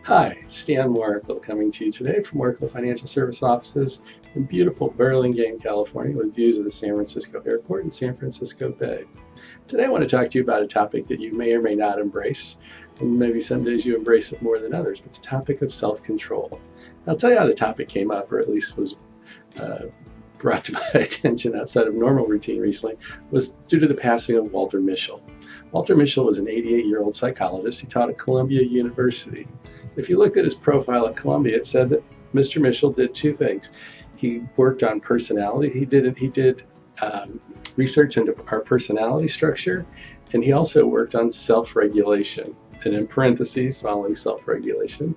Hi, it's Stan Morrical coming to you today from Morrical Financial Service offices in beautiful Burlingame, California, with views of the San Francisco Airport and San Francisco Bay. Today I want to talk to you about a topic that you may or may not embrace, and maybe some days you embrace it more than others, but the topic of self-control. I'll tell you how the topic came up, or at least was brought to my attention outside of normal routine recently, was due to the passing of Walter Mischel. Walter Mischel was an 88-year-old psychologist. He taught at Columbia University. If you looked at his profile at Columbia, it said that Mr. Mischel did two things. He worked on personality. He did research into our personality structure, and he also worked on self-regulation. And in parentheses, following self-regulation,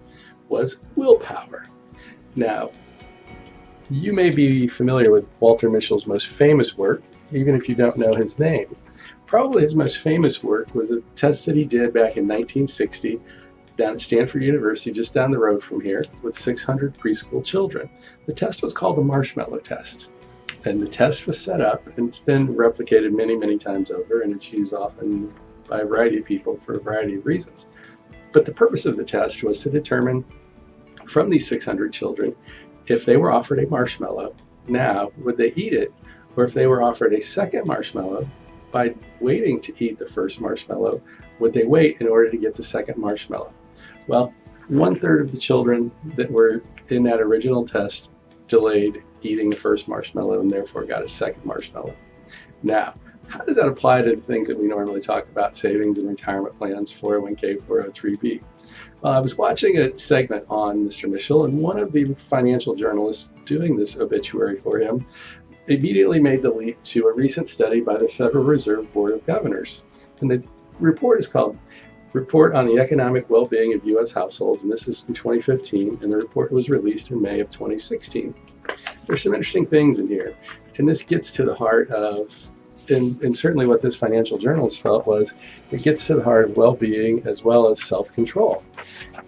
was willpower. Now, you may be familiar with Walter Mischel's most famous work, even if you don't know his name. Probably his most famous work was a test that he did back in 1960 down at Stanford University, just down the road from here, with 600 preschool children. The test was called the Marshmallow Test. And the test was set up, and it's been replicated many, many times over, and it's used often by a variety of people for a variety of reasons. But the purpose of the test was to determine from these 600 children, if they were offered a marshmallow, now, would they eat it? Or if they were offered a second marshmallow, by waiting to eat the first marshmallow, would they wait in order to get the second marshmallow? Well, 1/3 of the children that were in that original test delayed eating the first marshmallow and therefore got a second marshmallow. Now, how does that apply to the things that we normally talk about, savings and retirement plans, 401k, 403b? Well, I was watching a segment on Mr. Mischel, and one of the financial journalists doing this obituary for him immediately made the leap to a recent study by the Federal Reserve Board of Governors. And the report is called Report on the Economic Well-Being of U.S. Households, and this is in 2015, and the report was released in May of 2016. There's some interesting things in here, and this gets to the heart of, and certainly what this financial journalist felt was, it gets to the heart of well-being as well as self-control.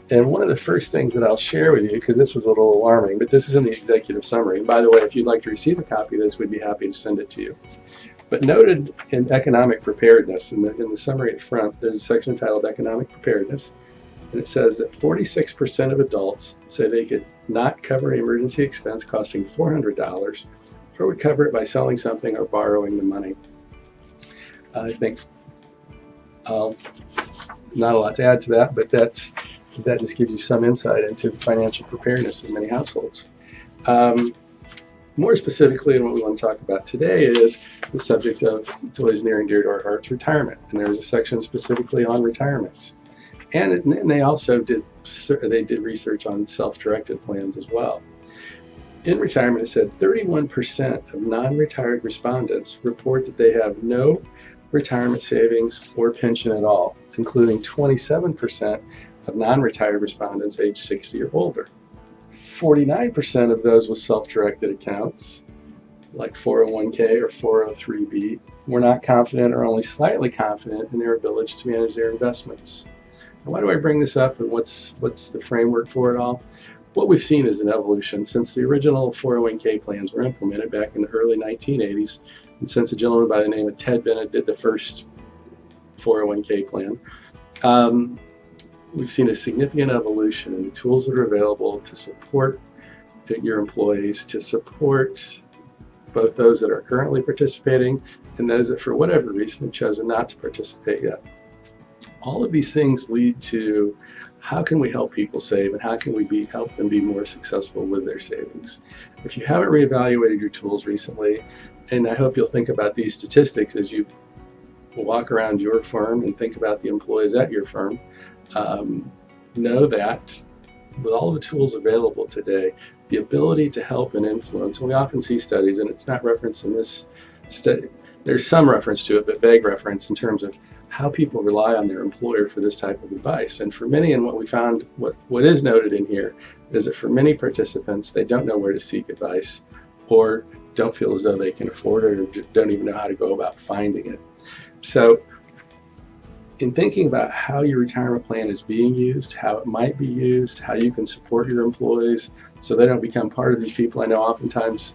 And one of the first things that I'll share with you, because this was a little alarming, but this is in the executive summary. And by the way, if you'd like to receive a copy of this, we'd be happy to send it to you. But noted in economic preparedness, in the summary at front, there's a section titled Economic Preparedness, and it says that 46% of adults say they could not cover an emergency expense costing $400, or would cover it by selling something or borrowing the money. I think not a lot to add to that, but that just gives you some insight into financial preparedness in many households. More specifically, and what we want to talk about today is the subject of, it's always near and dear to our hearts, retirement. And there's a section specifically on retirement. And they also did research on self-directed plans as well. In retirement, it said 31% of non-retired respondents report that they have no retirement savings or pension at all, including 27% of non-retired respondents age 60 or older. 49% of those with self-directed accounts, like 401k or 403b, were not confident or only slightly confident in their ability to manage their investments. Now, why do I bring this up, and what's the framework for it all? What we've seen is an evolution since the original 401k plans were implemented back in the early 1980s, and since a gentleman by the name of Ted Bennett did the first 401k plan. We've seen a significant evolution in the tools that are available to support your employees, to support both those that are currently participating and those that for whatever reason have chosen not to participate yet. All of these things lead to how can we help people save, and how can we help them be more successful with their savings. If you haven't reevaluated your tools recently, and I hope you'll think about these statistics as you walk around your firm and think about the employees at your firm, know that with all the tools available today, the ability to help and influence, and we often see studies, and it's not referenced in this study, there's some reference to it, but vague reference in terms of how people rely on their employer for this type of advice. And for many, and what we found, what is noted in here, is that for many participants, they don't know where to seek advice, or don't feel as though they can afford it, or don't even know how to go about finding it. So in thinking about how your retirement plan is being used, how it might be used, how you can support your employees so they don't become part of these people. I know oftentimes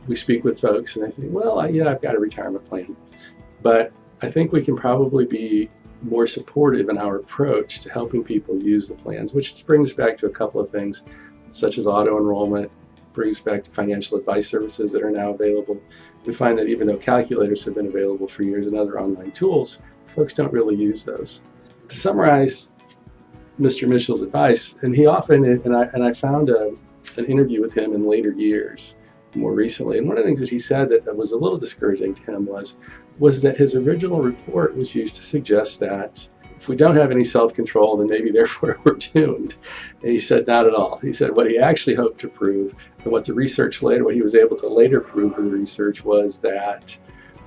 we speak with folks and they think, well, yeah, I've got a retirement plan. But I think we can probably be more supportive in our approach to helping people use the plans, which brings back to a couple of things, such as auto enrollment, brings back to financial advice services that are now available. We find that even though calculators have been available for years and other online tools, folks don't really use those. To summarize Mr. Mischel's advice, and he often, and I found an interview with him in later years, more recently, and one of the things that he said that was a little discouraging to him was that his original report was used to suggest that if we don't have any self-control, then maybe therefore we're doomed. And he said not at all. He said what he actually hoped to prove, and what the research later, what he was able to later prove in the research, was that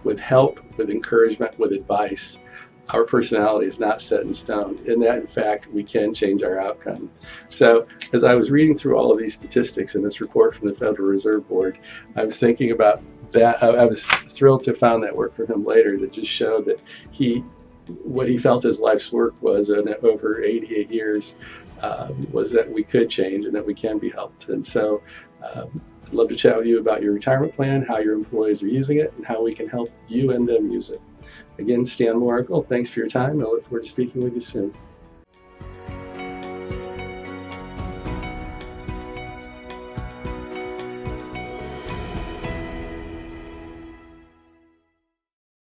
with help, with encouragement, with advice, our personality is not set in stone, and that in fact we can change our outcome. So as I was reading through all of these statistics in this report from the Federal Reserve Board, I was thinking about that. I was thrilled to find that work from him later that just showed that what he felt his life's work was, and over 88 years, was that we could change and that we can be helped. And so I'd love to chat with you about your retirement plan, how your employees are using it, and how we can help you and them use it. Again, Stan Morrical, thanks for your time. I look forward to speaking with you soon.